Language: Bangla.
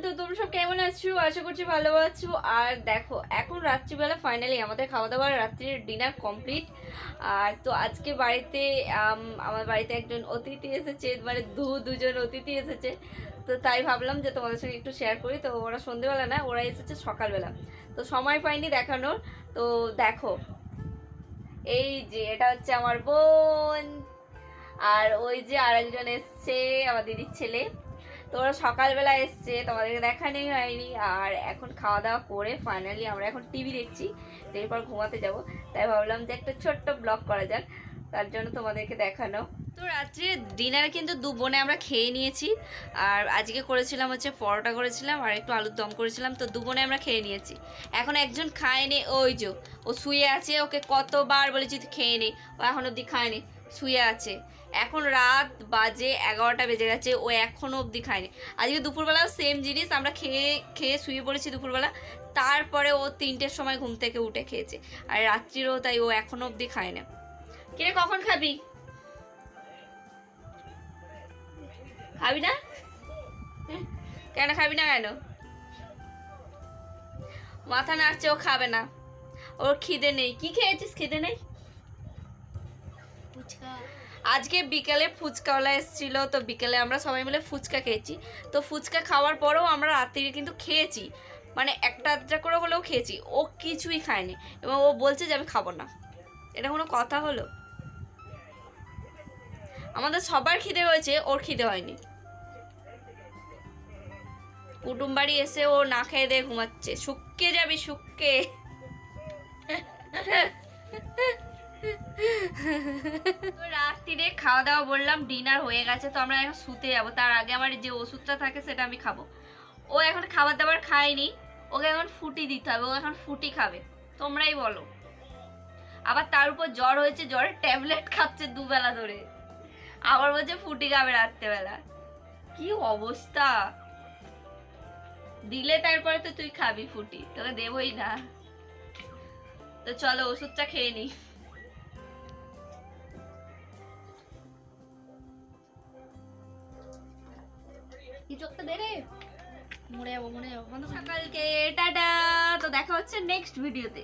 তো তোমরা সব কেমন আছো? আশা করছি ভালো আছো। আর দেখো এখন রাত্রিবেলা ফাইনালি আমাদের খাওয়া দাওয়া রাত্রির ডিনার কমপ্লিট। আর তো আজকে বাড়িতে আমার বাড়িতে একজন অতিথি এসেছে, মানে দুজন অতিথি এসেছে। তো তাই ভাবলাম যে তোমাদের সঙ্গে একটু শেয়ার করি। তো ওরা সন্ধেবেলা না, ওরা এসেছে সকালবেলা, তো সময় পাইনি দেখানোর। তো দেখো, এই যে এটা হচ্ছে আমার বোন, আর ওই যে আরেকজন এসছে আমার দিদির ছেলে। তো ওরা সকালবেলা এসছে, তোমাদেরকে দেখানোই হয়নি। আর এখন খাওয়া দাওয়া করে ফাইনালি আমরা এখন টিভি দেখছি, এরপর ঘুমাতে যাব। তাই ভাবলাম যে একটা ছোট্ট ব্লগ করা যাক, তার জন্য তোমাদেরকে দেখানো। তো রাত্রে ডিনারে কিন্তু দু বোনে আমরা খেয়ে নিয়েছি। আর আজকে করেছিলাম হচ্ছে পরোটা করেছিলাম আর একটু আলুর দম করেছিলাম, তো দু বোনে আমরা খেয়ে নিয়েছি। এখন একজন খায়নি, ওই যে ও শুয়ে আছে, ওকে কতবার বলেছি তুই খেয়ে নে, ও এখন অবধি খায়নি, শুয়ে আছে। এখন রাত বাজে 11টা বেজে গেছে, ও এখনও অবধি খায়নি। আজকে দুপুরবেলাও সেম জিনিস, আমরা খেয়ে খেয়ে শুয়ে পড়েছি দুপুরবেলা, তারপরে ও 3টের সময় ঘুম থেকে উঠে খেয়েছে। আর রাত্রিরও তাই, ও এখনও অবধি খায় না। কিরে কখন খাবি? খাবি না? কেন খাবি না কেন? মাথা নাড়ছে, ও খাবে না, ওর খিদে নেই। কি খেয়েছিস? খিদে নেই? আজকে বিকেলে ফুচকাওয়ালা এসেছিল, তো বিকেলে আমরা সবাই মিলে ফুচকা খেয়েছি। তো ফুচকা খাওয়ার পরেও আমরা রাত্রিরে কিন্তু খেয়েছি, মানে একটা আধটা করে হলেও খেয়েছি। ও কিছুই খায়নি এবং ও বলছে যে আমি খাবো না। এটা কোনো কথা হলো? আমাদের সবার খিদে হয়েছে, ওর খিদে হয়নি। কুটুম বাড়ি এসে ও না খেয়ে দিয়ে ঘুমাচ্ছে। শুক্কে যাবি, শুক্কে। তো রাত্রিরে খাওয়া দাওয়া বললাম, ডিনার হয়ে গেছে, তো আমরা এখন শুতে যাবো। তার আগে আমার যে ওষুধটা থাকে সেটা আমি খাবো। ও এখন খাবার দাবার খায়নি, ওকে এখন ফুটি দিতে হবে, ও এখন ফুটি খাবে। তোমরাই বলো। আবার তার উপর জ্বর হয়েছে, জ্বরের ট্যাবলেট খাচ্ছে দুবেলা ধরে, আবার বলছে ফুটি খাবে রাত্রেবেলা। কি অবস্থা! দিলে তারপরে তো তুই খাবি ফুটি, তোকে দেবই না। তো চলো ওষুধটা খেয়ে নি। সকালকে টাটা। তো দেখা হচ্ছে নেক্সট ভিডিওতে।